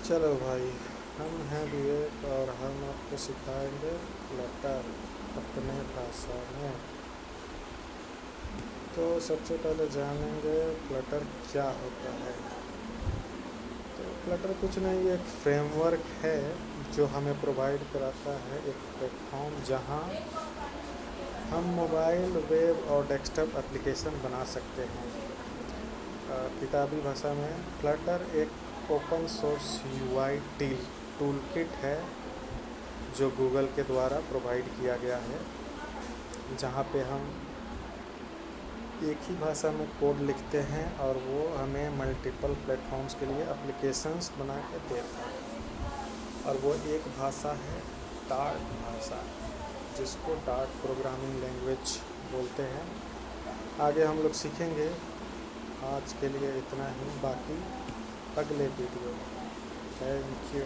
चलो भाई, हम हैं विवेक और हम आपको सिखाएंगे फ्लटर अपने भाषा में। तो सबसे पहले जानेंगे फ्लटर क्या होता है। तो फ्लटर कुछ नहीं, एक फ्रेमवर्क है जो हमें प्रोवाइड कराता है एक प्लेटफॉर्म जहां हम मोबाइल, वेब और डेस्कटॉप एप्लीकेशन बना सकते हैं। किताबी भाषा में फ्लटर एक open source UI tool kit है जो गूगल के द्वारा प्रोवाइड किया गया है, जहाँ पे हम एक ही भाषा में कोड लिखते हैं और वो हमें मल्टीपल प्लेटफॉर्म्स के लिए एप्लीकेशंस बना के देता है। और वो एक भाषा है डार्ट भाषा, जिसको डार्ट प्रोग्रामिंग लैंग्वेज बोलते हैं। आगे हम लोग सीखेंगे। आज के लिए इतना ही, बाकी अगले वीडियो। Thank you.